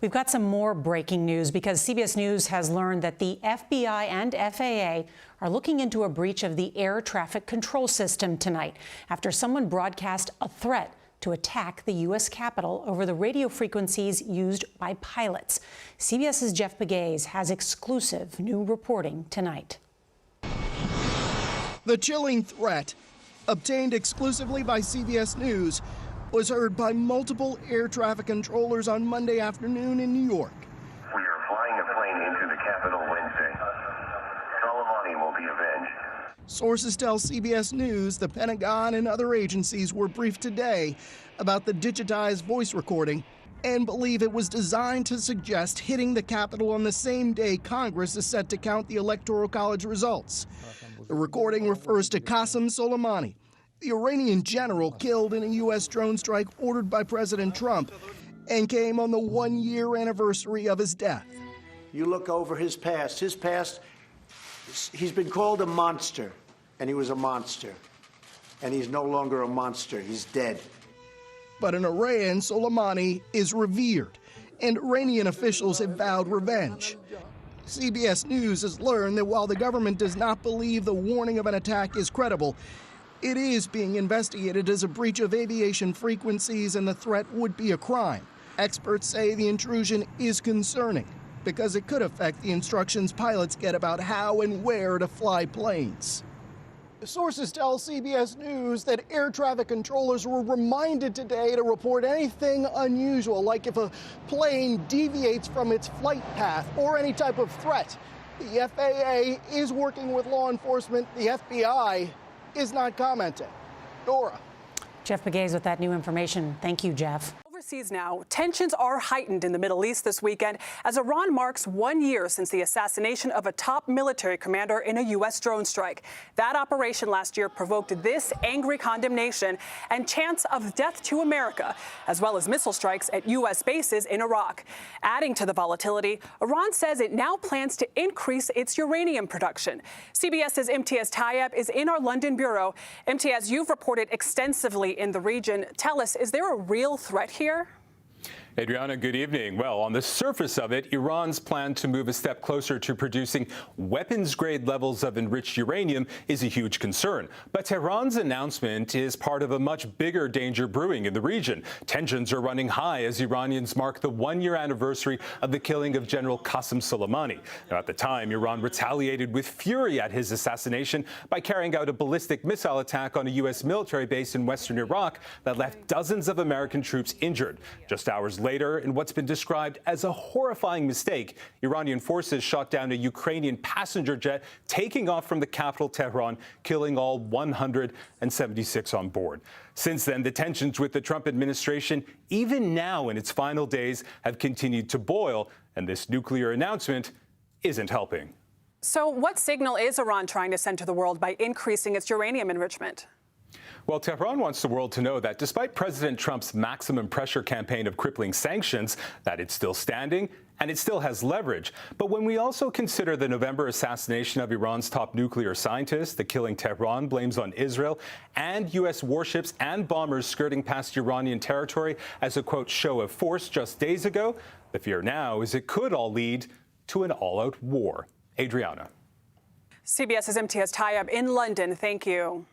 We've got some more breaking news because CBS News has learned that the FBI and FAA are looking into a breach of the air traffic control system tonight after someone broadcast a threat to attack the U.S. Capitol over the radio frequencies used by pilots. CBS's Jeff Pegues has exclusive new reporting tonight. The chilling threat, obtained exclusively by CBS News, was heard by multiple air traffic controllers on Monday afternoon in New York. We are flying a plane into the Capitol Wednesday. Soleimani will be avenged. Sources tell CBS News the Pentagon and other agencies were briefed today about the digitized voice recording and believe it was designed to suggest hitting the Capitol on the same day Congress is set to count the Electoral College results. The recording refers to Qasem Soleimani, the Iranian general killed in a U.S. drone strike ordered by President Trump, and came on the one-year anniversary of his death. You look over his past, he's been called a monster, and he was a monster. And he's no longer a monster, he's dead. But in Iran, Soleimani is revered, and Iranian officials have vowed revenge. CBS News has learned that while the government does not believe the warning of an attack is credible, it is being investigated as a breach of aviation frequencies and the threat would be a crime. Experts say the intrusion is concerning because it could affect the instructions pilots get about how and where to fly planes. Sources tell CBS News that air traffic controllers were reminded today to report anything unusual, like if a plane deviates from its flight path or any type of threat. The FAA is working with law enforcement. The FBI is not commenting. Dora. Jeff Pegues with that new information. Thank you, Jeff. Overseas now, tensions are heightened in the Middle East this weekend as Iran marks 1 year since the assassination of a top military commander in a U.S. drone strike. That operation last year provoked this angry condemnation and chants of death to America, as well as missile strikes at U.S. bases in Iraq. Adding to the volatility, Iran says it now plans to increase its uranium production. CBS's Imtiaz Tayeb is in our London bureau. Imtiaz, you've reported extensively in the region. Tell us, is there a real threat here? Adriana, good evening. Well, on the surface of it, Iran's plan to move a step closer to producing weapons-grade levels of enriched uranium is a huge concern. But Tehran's announcement is part of a much bigger danger brewing in the region. Tensions are running high as Iranians mark the one-year anniversary of the killing of General Qasem Soleimani. Now, at the time, Iran retaliated with fury at his assassination by carrying out a ballistic missile attack on a U.S. military base in western Iraq that left dozens of American troops injured. Just hours later, in what's been described as a horrifying mistake, Iranian forces shot down a Ukrainian passenger jet taking off from the capital, Tehran, killing all 176 on board. Since then, the tensions with the Trump administration, even now in its final days, have continued to boil, and this nuclear announcement isn't helping. So what signal is Iran trying to send to the world by increasing its uranium enrichment? Well, Tehran wants the world to know that despite President Trump's maximum pressure campaign of crippling sanctions, that it's still standing and it still has leverage. But when we also consider the November assassination of Iran's top nuclear scientist, the killing Tehran blames on Israel, and U.S. warships and bombers skirting past Iranian territory as a, quote, show of force just days ago, the fear now is it could all lead to an all-out war. Adriana. CBS's Imtiaz Tayeb in London. Thank you.